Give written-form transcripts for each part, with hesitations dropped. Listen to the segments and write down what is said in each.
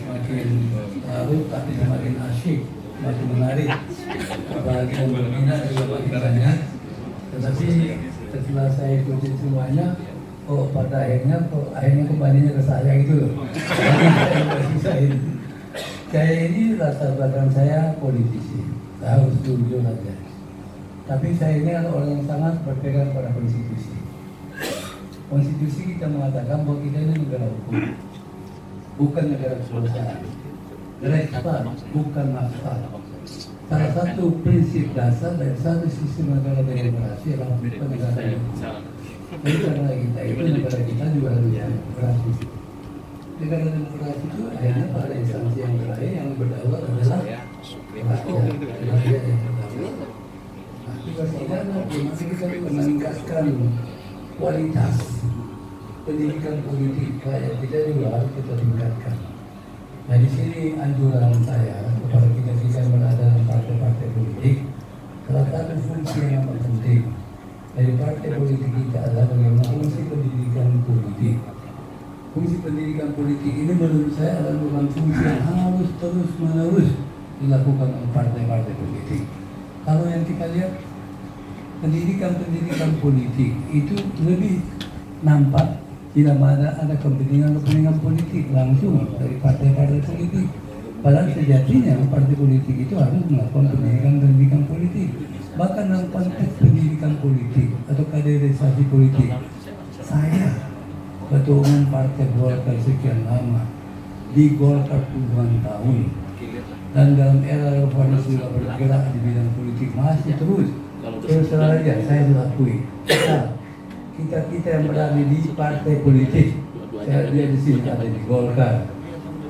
Makin tahu tapi semakin asyik, makin menarik, apalagi yang berminat juga makin banyak. Tetapi setelah saya ikuti semuanya, pada akhirnya kembalinya ke saya gitu loh. Saya ini latar belakang saya politisi, saya harus jujur saja. Tapi saya ini adalah orang yang sangat berpegang pada konstitusi. Konstitusi kita mengatakan bahwa kita ini negara hukum, bukan negara kekuasaan. Negara bukan nafas. Salah satu prinsip dasar dari satu sistem negara demokrasi adalah penegakan hukum. Jadi karena kita itu negara kita juga harus demokrasi. Negara demokrasi itu akhirnya pada instansi yang terakhir yang berdaulat adalah rakyat yang berdaulat. Tugas kita adalah bagaimana kita meningkatkan kualitas pendidikan politik rakyat kita juga harus kita tingkatkan. Nah di sini anjuran saya kepada kita yang berada dalam partai-partai politik, salah satu fungsi yang penting dari partai politik kita adalah bagaimana fungsi pendidikan politik. Fungsi pendidikan politik ini menurut saya adalah bukan fungsi yang harus terus menerus dilakukan oleh partai-partai politik. Kalau yang kita lihat pendidikan politik itu lebih nampak tidak ada kepentingan politik langsung dari partai-partai politik. Padahal sejatinya partai politik itu harus melakukan pendidikan politik. Bahkan dalam konteks pendidikan politik atau kaderisasi politik, saya ketua umum partai Golkar sekian lama, di Golkar puluhan tahun, dan dalam era reformasi juga bergerak di bidang politik masih terus saja saya diakui. Kita yang berada di partai politik, saya lihat di sini ada di Golkar,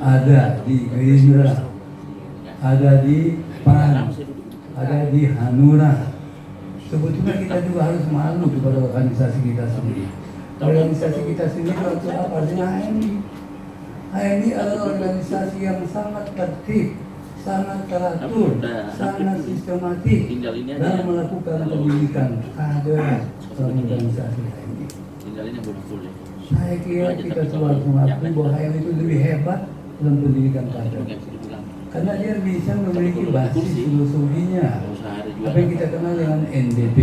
ada di Gerindra, ada di PAN, ada di Hanura. Sebetulnya kita juga harus malu kepada organisasi kita sendiri. Organisasi kita sendiri itu apa? Artinya HMI. HMI adalah organisasi yang sangat tertib, sangat teratur, sangat sistematik dalam melakukan pendidikan kader dalam organisasi HMI. Saya kira kita semua harus mengakui bahwa HMI itu lebih hebat dalam pendidikan kader, karena dia bisa memiliki basis filosofinya, apa yang kita kenal dengan NDP,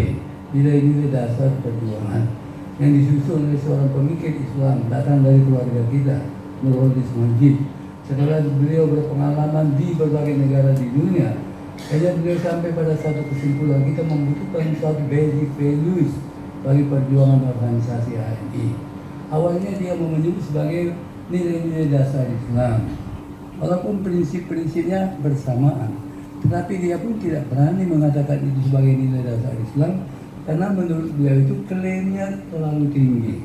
nilai-nilai dasar perjuangan, yang disusun oleh seorang pemikir Islam datang dari keluarga kita, Nurholis Majid. Setelah beliau berpengalaman di berbagai negara di dunia, akhirnya beliau sampai pada satu kesimpulan, kita membutuhkan suatu basic values bagi perjuangan organisasi HMI. Awalnya dia menyebut sebagai nilai-nilai dasar Islam, walaupun prinsip-prinsipnya bersamaan, tetapi dia pun tidak berani mengatakan itu sebagai nilai dasar Islam, karena menurut beliau itu klaimnya terlalu tinggi.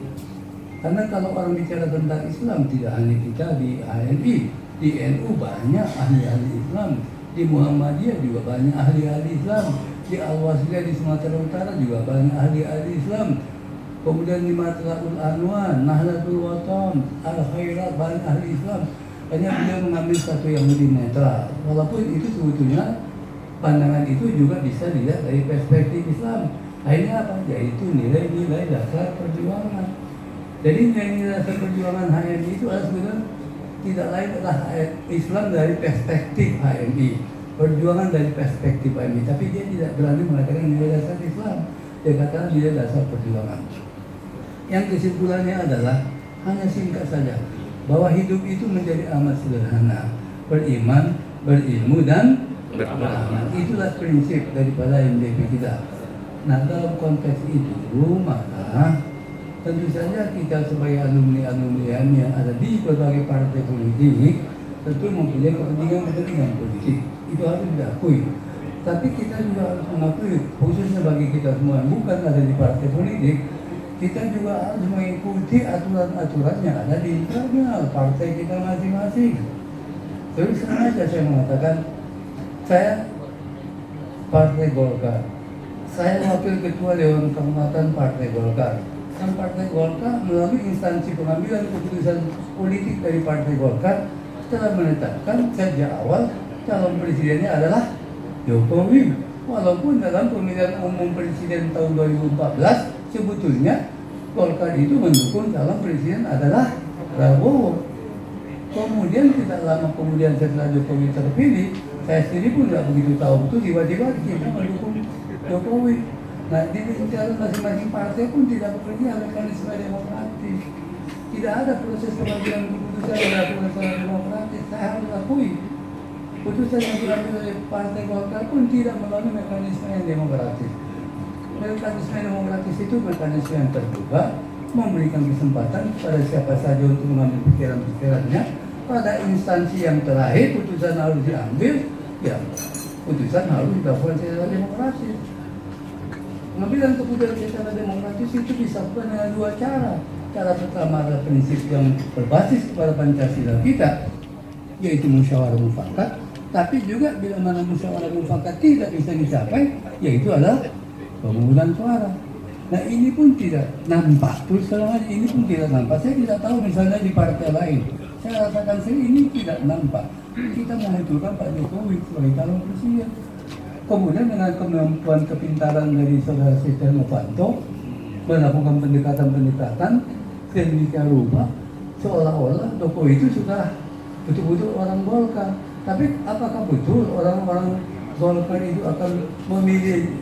Karena kalau orang bicara tentang Islam, tidak hanya kita di HMI, di NU banyak ahli-ahli Islam, di Muhammadiyah juga banyak ahli-ahli Islam, di Al-Wasliyah di Sumatera Utara juga banyak ahli-ahli Islam, kemudian di Matla'ul Anwar, Nahdlatul Wathon, Al-Khairat, banyak ahli Islam. Hanya beliau mengambil satu yang lebih netral, walaupun itu sebetulnya pandangan itu juga bisa dilihat dari perspektif Islam. Akhirnya apa? Yaitu nilai-nilai dasar perjuangan. Jadi nilai-nilai dasar perjuangan HMI itu sebenarnya tidak lain adalah Islam dari perspektif HMI, perjuangan dari perspektif HMI. Tapi dia tidak berani mengatakan nilai dasar Islam, dia katakan nilai dasar perjuangan. Yang kesimpulannya adalah hanya singkat saja, bahwa hidup itu menjadi amat sederhana, beriman, berilmu, dan beramal. Itulah prinsip daripada MDP kita. Nah dalam konteks itu maka tentu saja kita sebagai alumni-alumni yang ada di berbagai partai politik tentu mempunyai kepentingan politik, itu harus diakui. Tapi kita juga harus mengakui, khususnya bagi kita semua yang bukan ada di partai politik, kita juga harus mengikuti aturan-aturan yang ada di internal partai kita masing-masing. Terus sengaja saya mengatakan, saya Partai Golkar, saya wakil ketua Dewan Kehormatan Partai Golkar, dan Partai Golkar melalui instansi pengambilan keputusan politik dari Partai Golkar telah menetapkan sejak awal calon presidennya adalah Jokowi. Walaupun dalam pemilihan umum presiden tahun 2014 sebetulnya Golkar itu mendukung calon presiden adalah Prabowo. Kemudian tidak lama kemudian setelah Jokowi terpilih, saya sendiri pun nggak begitu tahu betul, tiba-tiba kita mendukung Jokowi. Nah, di lingkaran masing-masing partai pun tidak bekerja mekanisme demokratis. Tidak ada proses pengambilan keputusan yang dilakukan secara demokratis. Saya harus akui, putusan yang diambil oleh Partai Golkar pun tidak melalui mekanisme yang demokratis. Mekanisme demokratis itu mekanisme yang terbuka, memberikan kesempatan kepada siapa saja untuk mengambil pikiran-pikirannya. Pada instansi yang terakhir putusan harus diambil, ya putusan harus dilakukan secara demokratis. Pengambilan keputusan secara demokratis itu dilakukan dengan dua cara. Cara pertama adalah prinsip yang berbasis kepada Pancasila kita, yaitu musyawarah mufakat. Tapi juga bila mana musyawarah mufakat tidak bisa dicapai, yaitu adalah pemungutan suara. Nah, ini pun tidak nampak. Terus terang aja, ini pun tidak nampak. Saya tidak tahu misalnya di partai lain. Saya rasakan ini tidak nampak. Kita mengusulkan Pak Jokowi sebagai calon presiden. Kemudian dengan kemampuan kepintaran dari saudara Setia Novanto melakukan pendekatan-pendekatan sedemikian rupa, seolah-olah Jokowi itu sudah betul-betul orang Golkar. Tapi apakah betul orang-orang Golkar itu akan memilih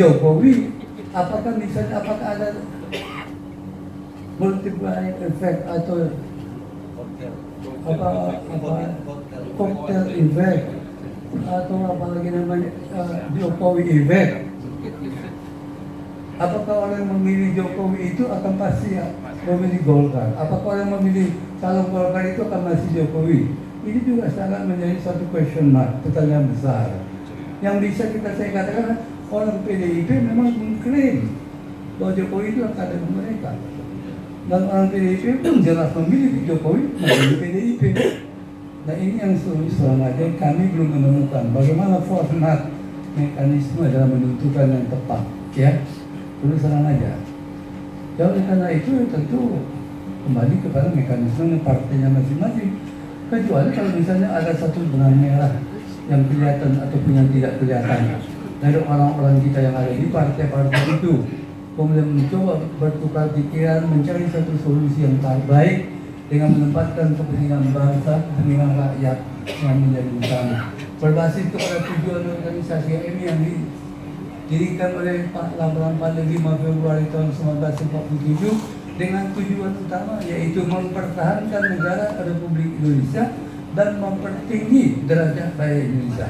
Jokowi? Apakah misalnya ada multiplier effect atau cocktail effect atau apalagi namanya Jokowi effect? Apakah orang yang memilih Jokowi itu akan pasti memilih Golkar? Apakah orang yang memilih calon Golkar itu akan masih Jokowi? Ini juga sangat menjadi suatu question mark, pertanyaan besar. Yang bisa saya katakan, orang PDIP memang mengklaim bahwa Jokowi itu akan ada mereka. Dan orang PDIP pun jelas memilih Jokowi melalui PDIP. Nah, ini yang selama ini kami belum menemukan bagaimana format mekanisme dalam menentukan yang tepat, ya. Terus terang aja. Oleh karena itu tentu kembali kepada mekanisme partainya masing-masing. Kecuali kalau misalnya ada satu benang merah yang kelihatan ataupun yang tidak kelihatan dari orang-orang kita yang ada di partai-partai itu, kemudian mencoba bertukar pikiran, mencari satu solusi yang terbaik dengan menempatkan kepentingan bangsa, kepentingan rakyat yang menjadi utama. Berbasis kepada tujuan organisasi ini yang didirikan oleh Pak Lamran pada 5 Februari tahun 1947 dengan tujuan utama yaitu mempertahankan negara Republik Indonesia dan mempertinggi derajat rakyat Indonesia.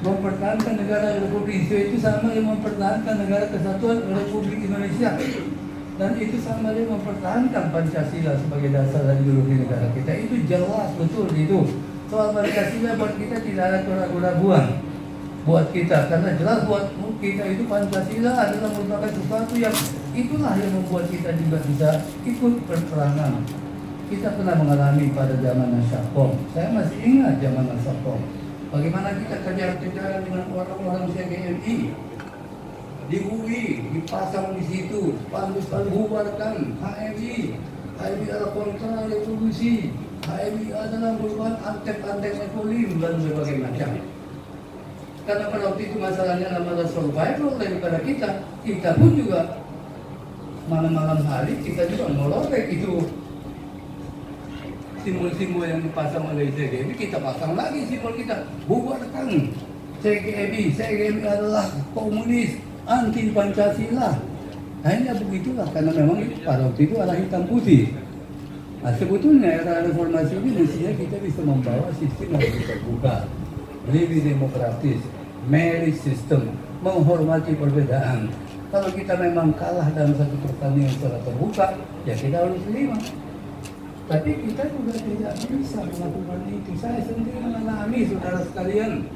Mempertahankan negara Republik Indonesia itu sama dengan mempertahankan negara kesatuan Republik Indonesia, dan itu sama dengan mempertahankan Pancasila sebagai dasar dan ideologi negara kita. Itu jelas betul itu. Soal Pancasila buat kita tidak ada keraguan-keraguan buat kita, karena jelas buat kita itu Pancasila adalah merupakan sesuatu yang itulah yang membuat kita juga bisa ikut perperangan. Kita pernah mengalami pada zaman Syakong. Saya masih ingat zaman Syakong. Bagaimana kita kejar-kejaran dengan orang-orang CGMI di UI, dipasang di situ, spanduk bubarkan HMI. HMI adalah kontra revolusi. HMI adalah merupakan antek-antek ekonomi dan berbagai macam. Karena pada waktu itu masalahnya adalah survival daripada kita pun juga malam-malam hari kita juga melorek itu simbol-simbol yang dipasang oleh CGMI, kita pasang lagi simbol kita, bubarkan CGMI adalah komunis, anti Pancasila. Hanya begitulah, karena memang pada waktu itu adalah hitam putih. Nah, sebetulnya era reformasi ini mestinya kita bisa membawa sistem yang lebih terbuka, lebih demokratis, merit system, menghormati perbedaan. Kalau kita memang kalah dalam satu pertandingan secara terbuka, ya kita harus terima. Tapi kita juga tidak bisa melakukan itu. Saya sendiri mengalami, saudara sekalian,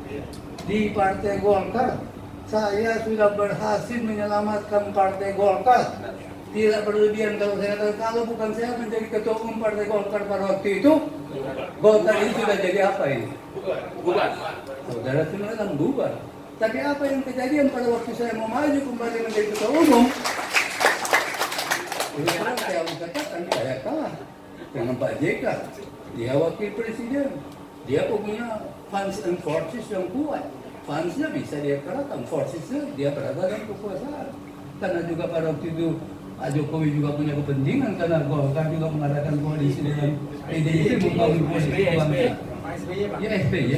di Partai Golkar, saya sudah berhasil menyelamatkan Partai Golkar. Tidak berlebihan kalau saya katakan, kalau bukan saya menjadi ketua umum Partai Golkar pada waktu itu, Golkar ini sudah jadi apa ini? Bubar. Saudara sebenarnya bubar. Tapi apa yang kejadian pada waktu saya mau maju kembali menjadi ketua umum? Sekarang saya harus katakan saya kalah dengan Pak JK. Dia wakil presiden. Dia punya funds and forces yang kuat. Fundsnya bisa dia kerahkan, forcesnya dia berada dalam kekuasaan. Karena juga pada waktu itu Pak Jokowi juga punya kepentingan karena Golkar juga mengadakan koalisi dengan PDIP membangun koalisi kebangsaan. Ya SBY,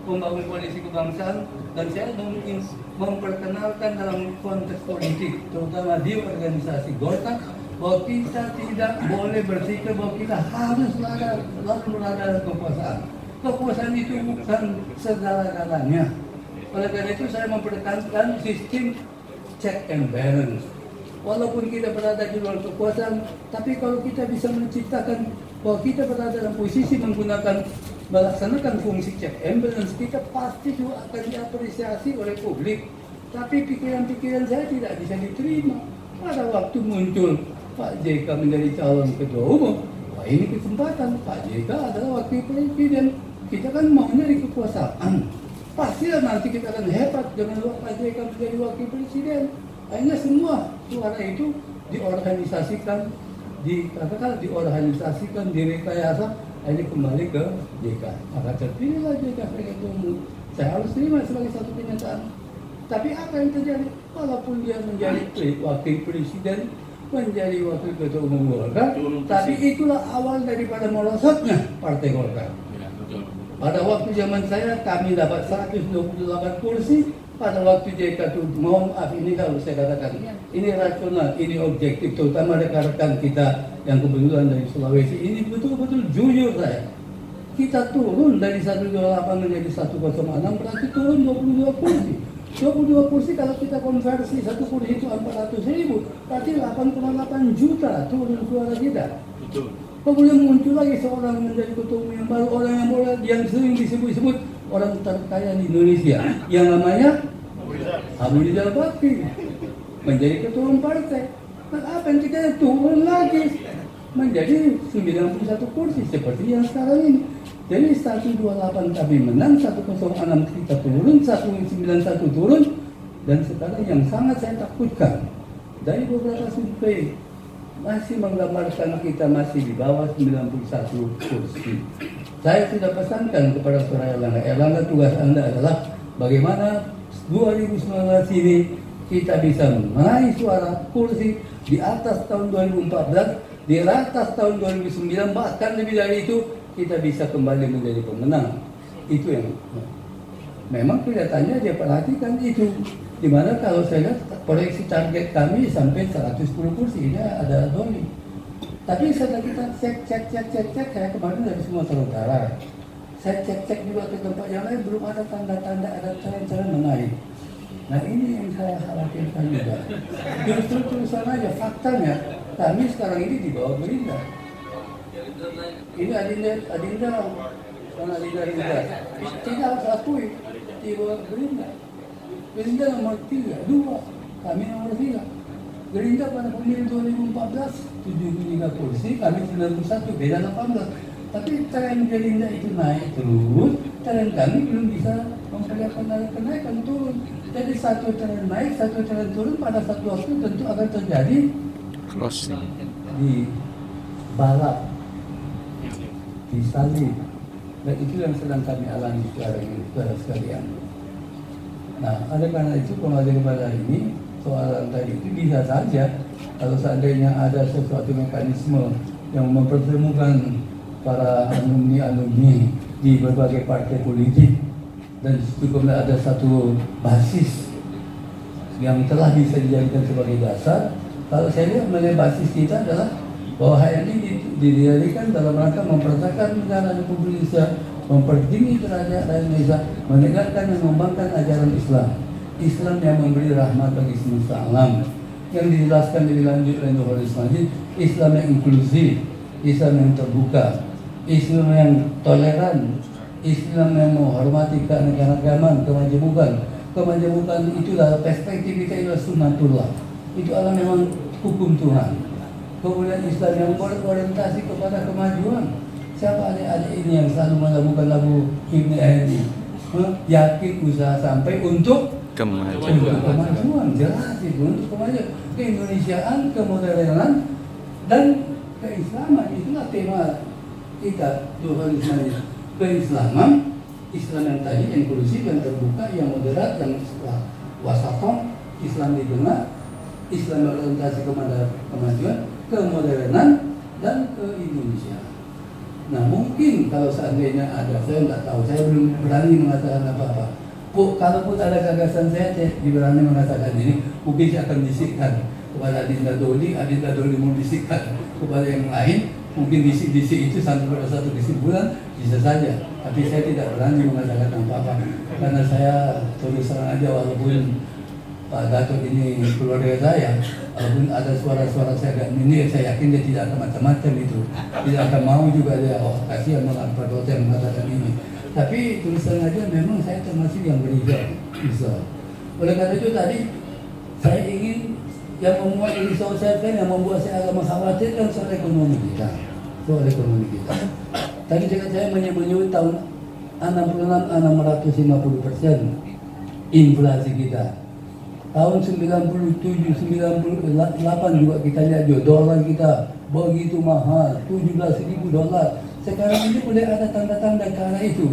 membangun koalisi kebangsaan, dan saya mungkin memperkenalkan dalam konteks politik, terutama di organisasi Golkar, bahwa kita tidak boleh berpikir bahwa kita harus berada kekuasaan. Kekuasaan itu bukan segala-galanya. Oleh karena itu saya mempertahankan sistem check and balance. Walaupun kita berada di luar kekuasaan, tapi kalau kita bisa menciptakan bahwa kita berada dalam posisi melaksanakan fungsi check and balance, kita pasti juga akan diapresiasi oleh publik. Tapi pikiran-pikiran saya tidak bisa diterima. Pada waktu muncul Pak JK menjadi calon ketua umum, wah ini kesempatan. Pak JK adalah wakil presiden. Kita kan maunya di kekuasaan. Pastilah nanti kita akan hebat dengan Pak JK menjadi wakil presiden. Akhirnya semua suara itu diorganisasikan, direkayasa, akhirnya kembali ke JK. Maka terpilihlah JK sebagai ketua umum. Saya harus terima sebagai satu kenyataan. Tapi apa yang terjadi? Walaupun dia menjadi wakil presiden, menjadi wakil ketua umum Golkar, tapi itulah awal daripada merosotnya Partai Golkar. Pada waktu zaman saya, kami dapat 128 kursi. Pada waktu JK itu, mohon maaf ini kalau saya katakan, ini rasional, ini objektif, terutama rekan-rekan kita yang kebetulan dari Sulawesi, ini betul-betul jujur saya. Kita turun dari 128 menjadi 106, berarti turun 22 kursi. 22 kursi kalau kita konversi, satu kursi itu 400.000, berarti 8,8 juta turun suara kita. Betul. Kemudian muncul lagi seorang menjadi ketua umum yang baru, orang yang sering disebut-sebut orang terkaya di Indonesia, yang namanya Abu Rizal Bakri, menjadi ketua umum partai. Nah, apa yang kita turun lagi menjadi 91 kursi seperti yang sekarang ini. Jadi 128 kami menang, 106 kita turun, 191 turun, dan sekarang yang sangat saya takutkan dari beberapa survei masih menggambarkan kita masih di bawah 91 kursi. Saya sudah pesankan kepada saudara Erlangga, tugas Anda adalah bagaimana 2019 ini kita bisa meraih suara kursi di atas tahun 2014, di atas tahun 2009, bahkan lebih dari itu kita bisa kembali menjadi pemenang. Itu yang memang kelihatannya dia perhatikan itu. Dimana kalau saya lihat proyeksi target kami sampai 110 kursi, ini ada doni. Tapi setelah kita cek, saya kemarin dari Sumatera Utara, saya cek juga ke tempat yang lain, belum ada tanda-tanda ada tren-tren menaik. Nah ini yang saya khawatirkan juga. Justru tulisan aja, faktanya kami sekarang ini di bawah Gerindra. Ini Adinda tidak harus akui di bawah Gerindra. Gerindra nomor 3, kami nomor 3. Gerindra pada pemilu 2014 73 kursi, kami 91, beda 18. Tapi tren Gerindra itu naik terus, tren kami belum bisa memperlihatkan ada kenaikan, turun. Jadi satu tren naik, satu tren turun, pada satu waktu tentu akan terjadi crossing di balap, di salib. Dan itu yang sedang kami alami sekarang ini, saudara sekalian. Nah, oleh karena itu kembali kepada ini, soalan tadi itu bisa saja kalau seandainya ada sesuatu mekanisme yang mempertemukan para alumni di berbagai partai politik, dan disitu kemudian ada satu basis yang telah bisa dijadikan sebagai dasar. Kalau saya lihat mengenai basis kita adalah bahwa HMI didirikan dalam rangka mempertahankan negara Republik Indonesia, mempertinggi derajat rakyat Indonesia, menegakkan dan mengembangkan ajaran Islam. Islam yang memberi rahmat bagi semesta alam, yang dijelaskan lebih lanjut oleh Nurul Islam. Islam yang inklusif, Islam yang terbuka, Islam yang toleran, Islam yang menghormati keanekaragaman, kemajemukan. Kemajemukan itulah perspektif kita, itulah sunnatullah. Itu adalah memang hukum Tuhan. Kemudian Islam yang berorientasi kepada kemajuan. Siapa adik-adik ini yang selalu melakukan lagu Himne ini? Yakin usaha sampai untuk kemajuan. Jelas itu, untuk kemajuan. Keindonesiaan, kemodernan, dan keislaman. Itulah tema kita, Tuhan Islam. Keislaman, Islam yang tadi inklusif, yang terbuka, yang moderat, yang wasatong, Islam di tengah, Islam berorientasi kepada kemajuan, kemodernan, dan ke Indonesia. Nah mungkin kalau seandainya ada, saya nggak tahu, saya belum berani mengatakan apa-apa. Kalaupun ada gagasan saya berani mengatakan ini, mungkin saya akan bisikkan kepada Adinda Doli mau bisikkan kepada yang lain, mungkin bisik-bisik itu sampai pada satu kesimpulan bisa saja. Tapi saya tidak berani mengatakan apa-apa karena saya terus terang aja, walaupun Pak Gatot ini keluarga saya, walaupun ada suara-suara saya agak ini, saya yakin dia tidak akan macam-macam itu, tidak akan mau juga dia, kasihan malah Pak Gatot yang mengatakan ini. Tapi tulisan aja memang saya termasuk yang berizah. Oleh karena itu tadi saya ingin yang membuat risau saya kan, yang membuat saya agak mengkhawatir kan soal ekonomi kita. Tadi saya menyebut tahun 650% inflasi kita. Tahun 97, 98 juga kita lihat dolar kita begitu mahal, $17.000. Sekarang ini boleh ada tanda-tanda ke arah itu.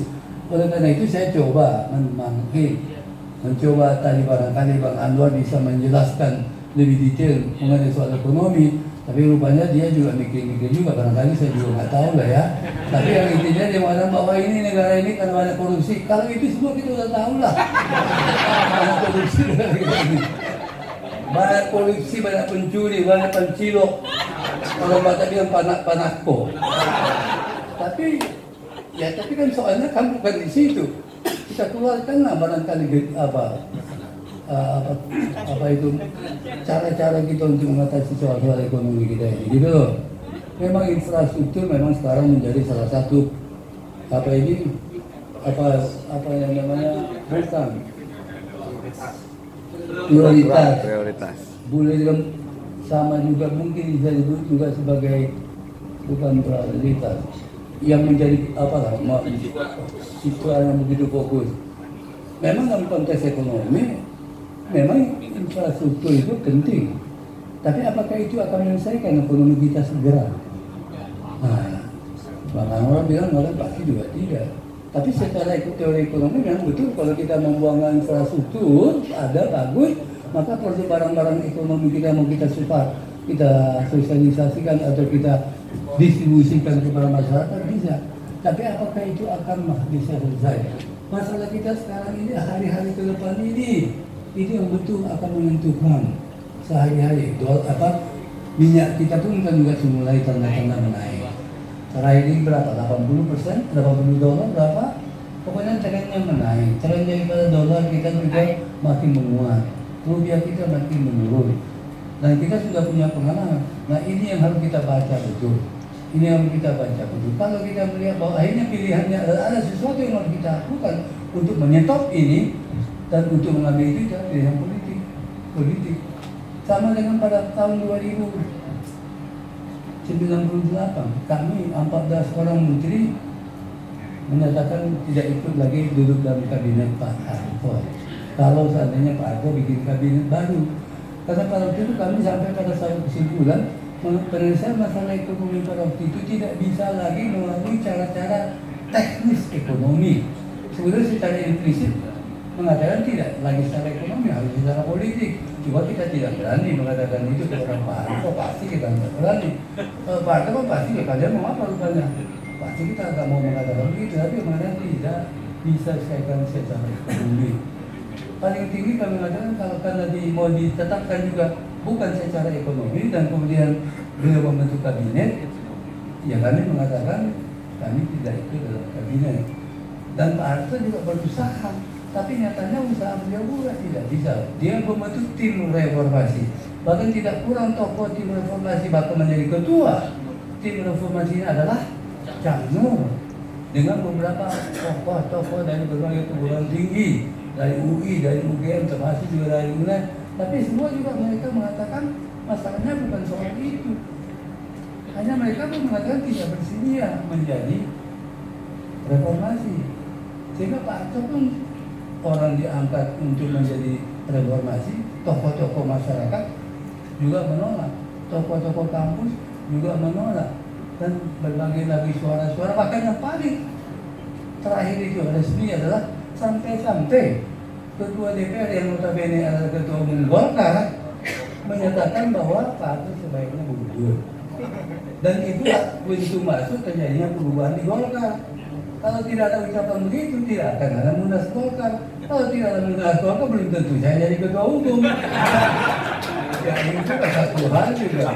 Oleh karena itu saya coba mencoba tadi barangkali Bang Anwar bisa menjelaskan lebih detail mengenai soal ekonomi. Tapi rupanya dia juga mikir-mikir juga, barangkali saya juga nggak tahu lah ya. Tapi yang intinya dia mengatakan bahwa ini negara ini karena banyak korupsi. Kalau itu semua kita udah tahu lah. Banyak korupsi dari ini. Banyak korupsi, banyak pencuri, banyak pencilok. Kalau baca bilang panak-panakko. Tapi kan soalnya kan bukan di situ. Kita keluarkanlah barangkali apa itu cara-cara kita untuk mengatasi soal-soal ekonomi kita ini, gitu loh. Memang infrastruktur memang sekarang menjadi salah satu apa yang namanya bukan prioritas. Boleh sama juga mungkin bisa disebut juga sebagai bukan prioritas yang menjadi siswa yang begitu fokus. Memang dalam konteks ekonomi memang infrastruktur itu penting, tapi apakah itu akan menyelesaikan ekonomi kita segera? Nah, Bang Anwar bilang pasti juga tidak. Tapi secara teori ekonomi memang betul, kalau kita membuang infrastruktur ada bagus, maka produk barang-barang ekonomi kita mau kita sosialisasikan atau kita distribusikan kepada masyarakat bisa. Tapi apakah itu akan bisa selesai? Masalah kita sekarang ini, hari-hari ke depan ini, itu yang betul akan menentukan sehari-hari. Minyak kita pun kan juga mulai tanda-tanda menaik. Terakhir ini berapa? 80%? $80 berapa? Pokoknya trennya menaik. Tren daripada dolar kita juga makin menguat. Rupiah kita makin menurun. Dan kita sudah punya pengalaman. Nah ini yang harus kita baca betul. Ini yang kita baca betul. Kalau kita melihat bahwa akhirnya pilihannya ada sesuatu yang harus kita lakukan untuk menyetop ini dan untuk mengambil itu adalah pilihan politik. Sama dengan pada tahun 2098, kami 14 orang menteri menyatakan tidak ikut lagi duduk dalam kabinet Pak Harto. Kalau seandainya Pak Harto bikin kabinet baru, karena pada waktu itu kami sampai pada satu kesimpulan penyelesaian masalah ekonomi pada waktu itu tidak bisa lagi melalui cara-cara teknis ekonomi. Sebenarnya secara implisit mengatakan tidak lagi secara ekonomi, harus secara politik. Cuma kita tidak berani mengatakan itu kepada Pak Harto, pasti kita tidak berani. Pak Harto pasti kalian mau apa rupanya? Pasti kita tidak mau mengatakan begitu, tapi mengatakan tidak bisa selesaikan secara ekonomi. Paling tinggi kami mengatakan kalau karena mau ditetapkan juga bukan secara ekonomi dan kemudian beliau membentuk kabinet, ya kami mengatakan kami tidak ikut dalam kabinet. Dan Pak Harto juga berusaha, tapi nyatanya usaha beliau juga tidak bisa. Dia membentuk tim reformasi, bahkan tidak kurang tokoh tim reformasi, bahkan menjadi ketua tim reformasi ini adalah Cak Nur dengan beberapa tokoh-tokoh dari berbagai perguruan tinggi, dari UI, dari UGM, termasuk juga dari UNED. Tapi semua juga mereka mengatakan masalahnya bukan soal itu. Hanya mereka pun mengatakan tidak bersedia menjadi reformasi. Sehingga Pak Harto pun orang diangkat untuk menjadi reformasi, tokoh-tokoh masyarakat juga menolak, tokoh-tokoh kampus juga menolak, dan berbagai lagi suara-suara. Bahkan yang paling terakhir itu resmi adalah sampai ketua DPR yang notabene adalah ketua umum Golkar menyatakan bahwa Pak Harto sebaiknya mundur. Dan itu pintu masuk terjadinya perubahan di Golkar. Kalau tidak ada ucapan begitu, tidak akan ada munas Golkar. Kalau tidak ada munas Golkar, belum tentu saya jadi ketua umum. Ya itu kan satu hal juga.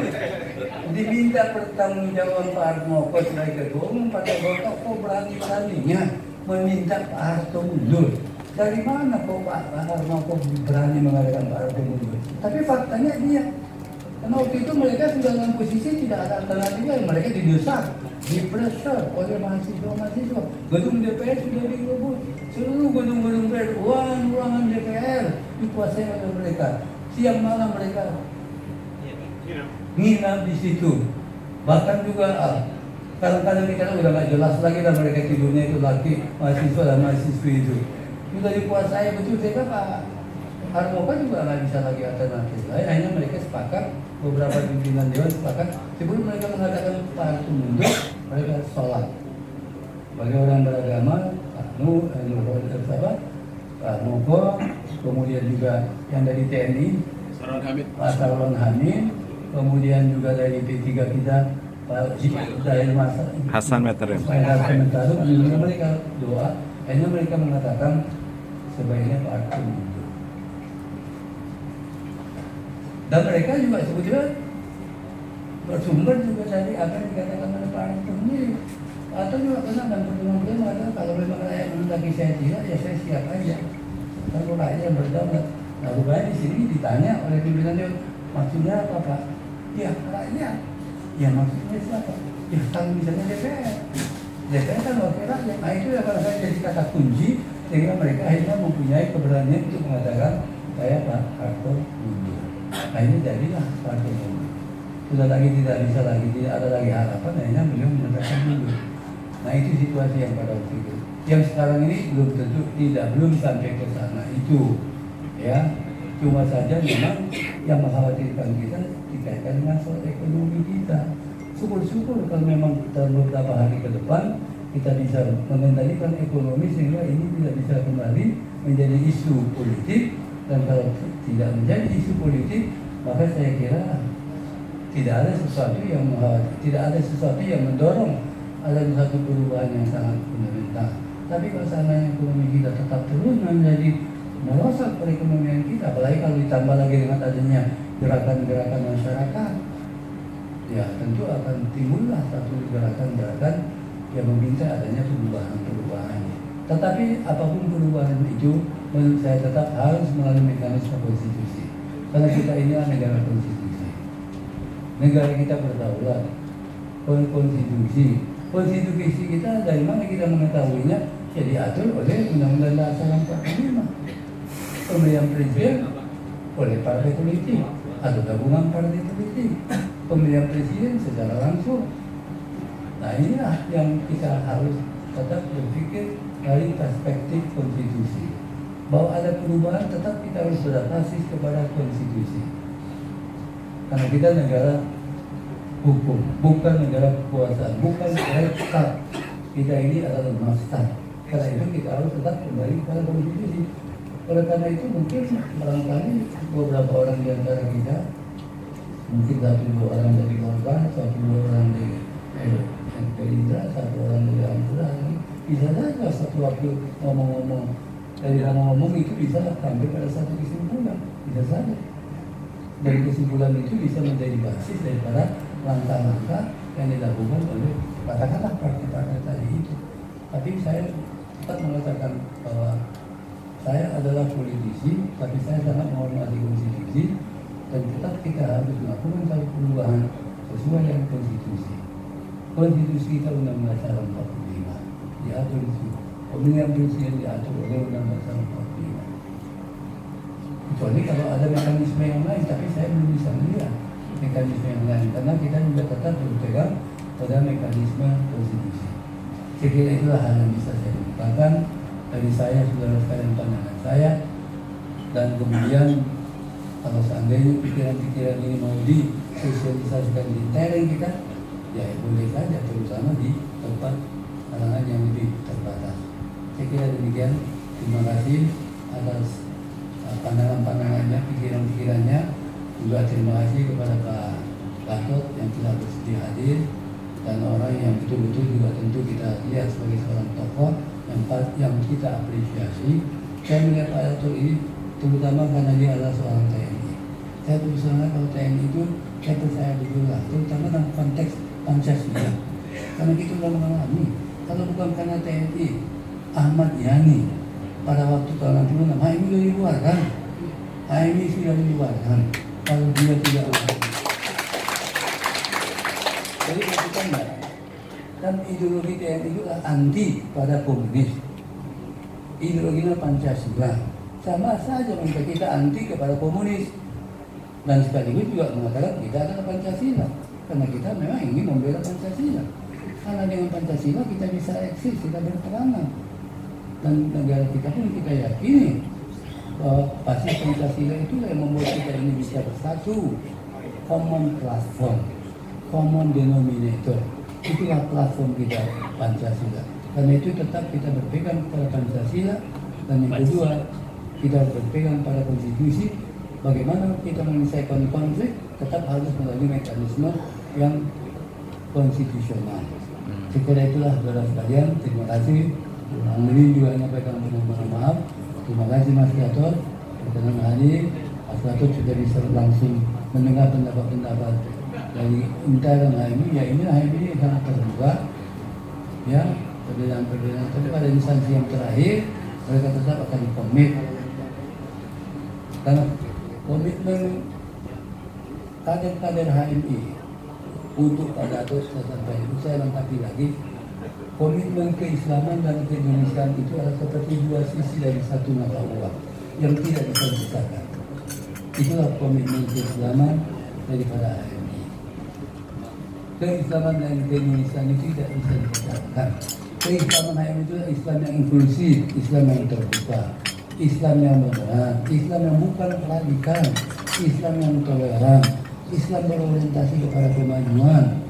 Diminta pertanggungjawaban Pak Harto sebagai ketua umum Partai Golkar, kok berani-beraninya meminta Pak Harto mundur? Dari mana kok Pak Harto berani mengatakan Pak Harto mundur? Tapi faktanya dia. Karena waktu itu mereka sudah dalam posisi tidak ada alternatif lain. Mereka didesak, dipressure oleh mahasiswa-mahasiswa. Gedung DPR sudah direbut. Seluruh gedung-gedung DPR, ruangan DPR dikuasai oleh mereka. Siang malam mereka nginap di situ. Bahkan juga kadang-kadang kita udah nggak jelas lagi lah mereka tidurnya itu laki mahasiswa dan mahasiswi itu. Sudah dikuasai betul. Sehingga Pak Harto juga nggak bisa lagi alternatif lain. Akhirnya mereka sepakat, beberapa pimpinan dewan sepakat sebelum mereka mengatakan Pak Harto mundur, mereka sholat. Bagi orang beragama, Pak Moko, kemudian juga yang dari TNI, Pak Sarwan Hamid, kemudian juga dari P3 kita, Pak Hasan Metarum. Mereka doa, akhirnya mereka mengatakan sebaiknya Pak Harto mundur. Dan mereka juga sebetulnya bersumber juga dari apa yang dikatakan oleh Pak Harto sendiri. Atau juga pernah dan pertemuan beliau mengatakan kalau memang rakyat mendaki saya tidak, ya saya siap aja. Kalau rakyat yang berdaulat. Lalu di sini ditanya oleh pimpinan dia, maksudnya apa Pak? Ya rakyat. Ya maksudnya siapa? Ya kalau misalnya DPR. DPR kan wakil rakyat. Nah itu yang pada saya jadi kata kunci sehingga mereka akhirnya mempunyai keberanian untuk mengatakan saya Pak Harto mundur. Nah ini jadilah Harto mundur. Sudah lagi tidak bisa lagi, tidak ada lagi harapan, akhirnya beliau menyatakan mundur. Nah itu situasi yang pada waktu itu. Yang sekarang ini belum tentu belum sampai ke sana itu, ya. Cuma saja memang yang mengkhawatirkan kita dikaitkan dengan soal ekonomi kita. Syukur-syukur kalau memang dalam beberapa hari ke depan kita bisa mengendalikan ekonomi sehingga ini tidak bisa kembali menjadi isu politik. Dan kalau tidak menjadi isu politik, maka saya kira tidak ada sesuatu yang mendorong ada satu perubahan yang sangat fundamental. Tapi kalau seandainya ekonomi kita tetap terus menjadi merosak perekonomian kita, apalagi kalau ditambah lagi dengan adanya gerakan-gerakan masyarakat, ya tentu akan timbullah satu gerakan-gerakan yang meminta adanya perubahan-perubahan. Tetapi apapun perubahan itu, menurut saya tetap harus melalui mekanisme konstitusi. Karena kita ini adalah negara konstitusi. Negara kita berdaulat. Konstitusi kita dari mana kita mengetahuinya? Ya diatur oleh Undang-Undang Dasar 45. Pemilihan presiden oleh partai politik atau gabungan partai politik. Pemilihan presiden secara langsung. Nah inilah yang kita harus tetap berpikir dari perspektif konstitusi. Bahwa ada perubahan tetap kita harus beradaptasi kepada konstitusi. Karena kita negara hukum, bukan negara kekuasaan, bukan negara stat. Kita ini adalah non-stat. Karena itu kita harus tetap kembali kepada konstitusi. Oleh karena itu mungkin barangkali beberapa orang di antara kita, mungkin 1-2 orang dari Golkar, 1-2 orang dari Gerindra, 1 orang dari Hanura, bisa saja satu waktu ngomong-ngomong dari ngomong itu bisa sampai pada satu kesimpulan, bisa saja. Dari kesimpulan itu bisa menjadi basis daripada langkah-langkah yang dilakukan oleh katakanlah partai-partai tadi itu. Tapi saya tetap mengatakan bahwa saya adalah politisi, tapi saya sangat menghormati konstitusi dan tetap kita harus melakukan satu perubahan sesuai dengan konstitusi. Konstitusi kita Undang-Undang Dasar 45 diatur itu. Pemilihan presiden diatur oleh Undang-Undang Dasar 45. Kecuali kalau ada mekanisme yang lain, tapi saya belum bisa melihat mekanisme yang lain karena kita juga tetap berpegang pada mekanisme konstitusi. Saya kira itulah hal yang bisa saya ungkapkan dari saya, saudara sekalian, pandangan saya. Dan kemudian kalau seandainya pikiran-pikiran ini mau disosialisasikan di tereng kita, ya boleh saja, terutama di tempat kalangan yang lebih terbatas. Saya kira demikian. Terima kasih atas pandangan-pandangannya, pikiran-pikirannya. Juga terima kasih kepada Pak Gatot yang telah bersedia hadir, dan orang yang betul-betul juga tentu kita lihat sebagai seorang tokoh yang kita apresiasi. Saya melihat Pak Gatot ini terutama karena dia adalah seorang TNI. Saya berusaha kalau TNI itu saya percaya betul lah, terutama dalam konteks Pancasila. Karena kita sudah mengalami, kalau bukan karena TNI, Ahmad Yani pada waktu tahun 66, HMI sudah dibuarkan. HMI sudah dibuarkan. Kalau dia tidak jadi kita enggak. Dan ideologi TNI itu anti pada komunis. Ideologinya Pancasila. Sama saja mereka kita anti kepada komunis. Dan sekaligus juga mengatakan kita adalah Pancasila. Karena kita memang ingin membela Pancasila. Karena dengan Pancasila kita bisa eksis, kita berperanan. Dan negara kita pun kita yakini bahwa pasti Pancasila itulah yang membuat kita ini bisa bersatu. Common platform, common denominator, itulah platform kita Pancasila. Karena itu tetap kita berpegang pada Pancasila. Dan yang kedua, kita berpegang pada konstitusi. Bagaimana kita menyelesaikan konflik tetap harus melalui mekanisme yang konstitusional. Sekiranya itulah saudara sekalian, terima kasih. Angin juga menyampaikan permohonan maaf. Terima kasih Mas Gatot. Perkenan hari Mas Gatot sudah bisa langsung mendengar pendapat-pendapat dari intern HMI. Ya ini HMI sangat terbuka. Ya, perbedaan-perbedaan. Tapi pada instansi yang terakhir mereka tetap akan komit. Karena komitmen kader-kader HMI untuk Pak Gatot saya lengkapi lagi. Komitmen keislaman dan keindonesiaan itu adalah seperti dua sisi dari satu mata uang yang tidak bisa dipisahkan. Itulah komitmen keislaman daripada HMI. Keislaman dan keindonesiaan itu tidak bisa dipisahkan. Keislaman HMI itu adalah Islam yang inklusif, Islam yang terbuka, Islam yang moderat, Islam yang bukan radikal, Islam yang toleran, Islam berorientasi kepada kemajuan.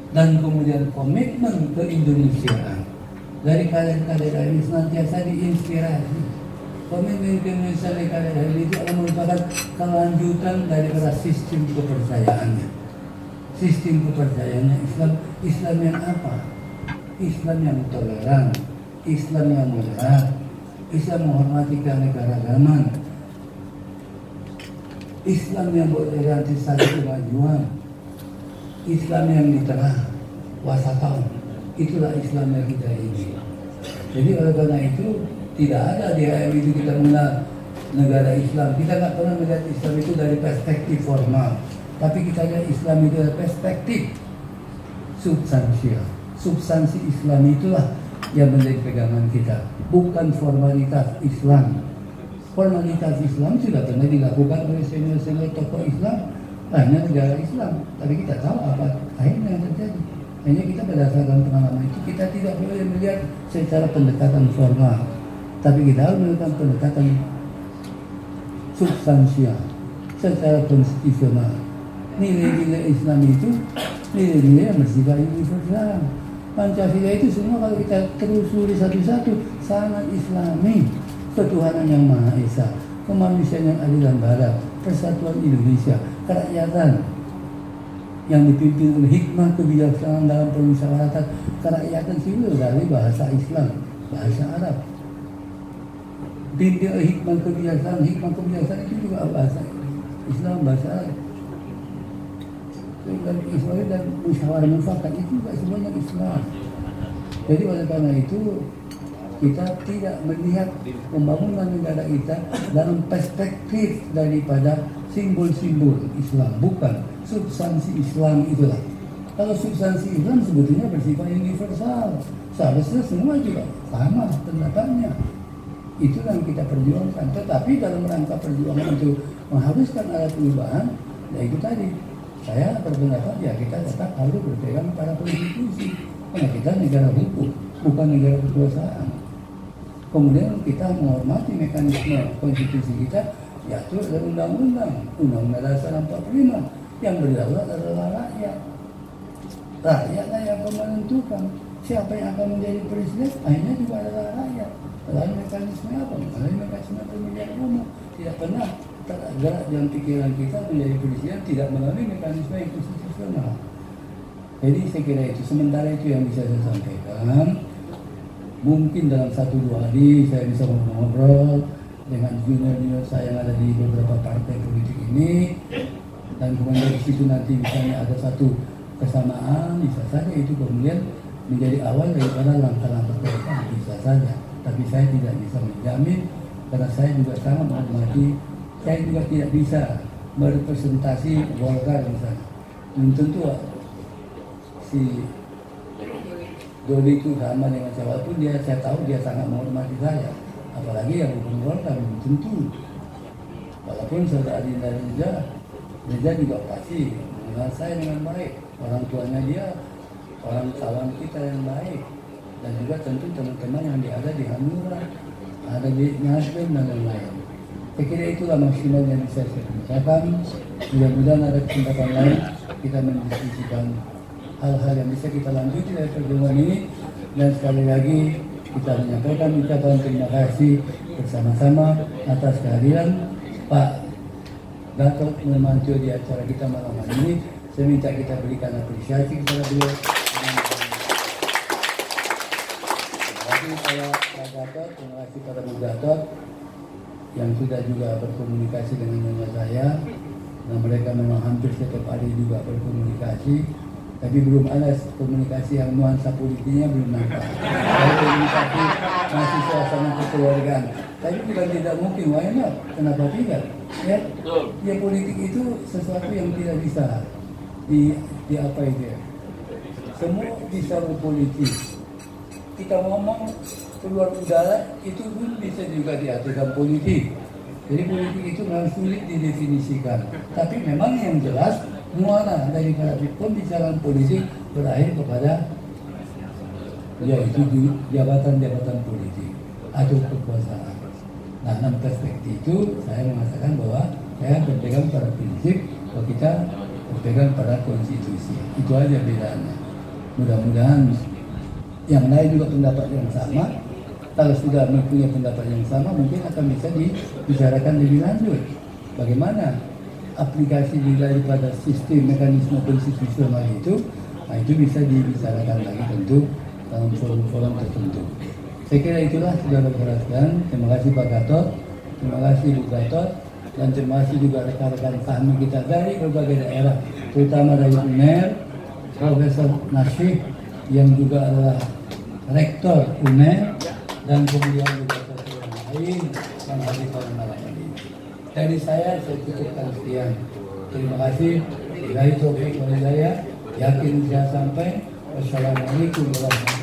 Dan kemudian komitmen keindonesiaan dari kader-kader ini senantiasa diinspirasi. Komitmen keindonesiaan dari kader ini itu adalah merupakan kelanjutan daripada sistem kepercayaannya. Sistem kepercayaannya Islam yang apa? Islam yang toleran, Islam yang moderat, Islam menghormati keanekaragaman, Islam yang berorientasi kemajuan, Islam yang mitra, wasatau. Itulah Islam yang kita ini. Jadi oleh karena itu tidak ada di HMI itu kita mengenal negara Islam. Kita nggak pernah melihat Islam itu dari perspektif formal, tapi kita lihat Islam itu dari perspektif substansial. Substansi Islam itulah yang menjadi pegangan kita, bukan formalitas Islam. Formalitas Islam sudah pernah dilakukan oleh senior-senior tokoh Islam. Hanya negara Islam, tapi kita tahu apa akhirnya yang terjadi. Hanya kita berdasarkan pengalaman itu kita tidak boleh melihat secara pendekatan formal, tapi kita harus melakukan pendekatan substansial, secara konstitusional. Nilai-nilai Islam itu nilai-nilai yang bersifat universal. Pancasila itu semua kalau kita telusuri satu-satu sangat Islami. Ketuhanan yang Maha Esa, kemanusiaan yang adil dan beradab, persatuan Indonesia, kerakyatan yang dipimpin oleh hikmah kebijaksanaan dalam permusyawaratan, kerakyatan sivil dari bahasa Islam, bahasa Arab. Pimpin oleh hikmah kebijaksanaan itu juga bahasa Islam, bahasa Arab. Dan Islam dan musyawarah mufakat itu juga semuanya Islam. Jadi oleh karena itu kita tidak melihat pembangunan negara kita dalam perspektif daripada simbol-simbol Islam, bukan substansi Islam itulah. Kalau substansi Islam sebetulnya bersifat universal, seharusnya semua juga sama pendapatnya. Itu yang kita perjuangkan. Tetapi dalam rangka perjuangan itu mengharuskan ada perubahan, ya itu tadi. Saya berpendapat ya kita tetap harus berpegang pada konstitusi, karena kita negara hukum, bukan negara kekuasaan. Kemudian kita menghormati mekanisme konstitusi kita, yaitu adalah Undang-Undang Dasar 45 yang berdaulat adalah rakyat. Rakyatlah yang akan menentukan siapa yang akan menjadi presiden, akhirnya juga adalah rakyat. Melalui mekanisme apa? Melalui mekanisme pemilihan umum. Tidak pernah tergerak dalam pikiran kita menjadi presiden tidak melalui mekanisme yang konstitusional. Jadi saya kira itu, sementara itu yang bisa saya sampaikan. Mungkin dalam 1-2 hari saya bisa ngobrol dengan junior-junior saya yang ada di beberapa partai politik ini, dan kemudian di situ nanti misalnya ada satu kesamaan, bisa saja itu kemudian menjadi awal daripada langkah-langkah ke depan, bisa saja. Tapi saya tidak bisa menjamin karena saya juga sangat menghormati, saya juga tidak bisa merepresentasi Golkar misalnya. Belum tentu si Dodi itu sama dengan saya, walaupun saya tahu dia sangat menghormati saya, apalagi yang bukan Golkar, belum tentu. Walaupun saudara Adinda Reza juga pasti mengenal saya dengan baik, orang tuanya dia orang kawan kita yang baik, dan juga tentu teman-teman yang ada di Hanura, ada di Nasdem dan lain-lain. Saya kira itulah maksimal yang bisa saya bicarakan. Mudah-mudahan ada kesempatan lain kita mendiskusikan hal-hal yang bisa kita lanjuti dari pertemuan ini, dan sekali lagi kita menyampaikan ucapan terima kasih bersama-sama atas kehadiran Pak Gatot Nurmantio di acara kita malam hari ini. Saya minta kita berikan apresiasi kepada beliau. Terima kasih Pak Gatot, terima kasih pada Pak Gatot yang sudah juga berkomunikasi dengan saya. Nah, mereka memang hampir setiap hari juga berkomunikasi, tapi belum ada komunikasi yang nuansa politiknya belum nampak. Kalau komunikasi masih suasana kekeluargaan, tapi bukan tidak mungkin, why not? Kenapa tidak? Ya, ya politik itu sesuatu yang tidak bisa di apa itu? Semua bisa berpolitik. Kita ngomong keluar udara itu pun bisa juga diartikan politik. Jadi politik itu memang sulit didefinisikan. Tapi memang yang jelas muara daripada pembicaraan politik berakhir kepada yaitu di jabatan-jabatan politik atau kekuasaan. Nah, dalam perspektif itu saya mengatakan bahwa saya berpegang pada prinsip bahwa kita berpegang pada konstitusi. Itu aja bedanya. Mudah-mudahan yang lain juga pendapat yang sama. Kalau sudah mempunyai pendapat yang sama, mungkin akan bisa dibicarakan lebih lanjut. Bagaimana aplikasi daripada sistem mekanisme konstitusional itu, nah itu bisa dibicarakan lagi tentu dalam forum-forum tertentu. Saya kira itulah sudah berperhatian. Terima kasih Pak Gatot, terima kasih Bu Gatot, dan terima kasih juga rekan-rekan kami kita dari berbagai daerah, terutama dari UNER, Profesor Nasyih yang juga adalah Rektor UNER, dan kemudian juga yang lain yang hadir pada malam ini. Dari saya cukupkan sekian. Terima kasih. Dari Taufik Walhidayah, yakin bisa sampai. Wassalamualaikum warahmatullahi wabarakatuh.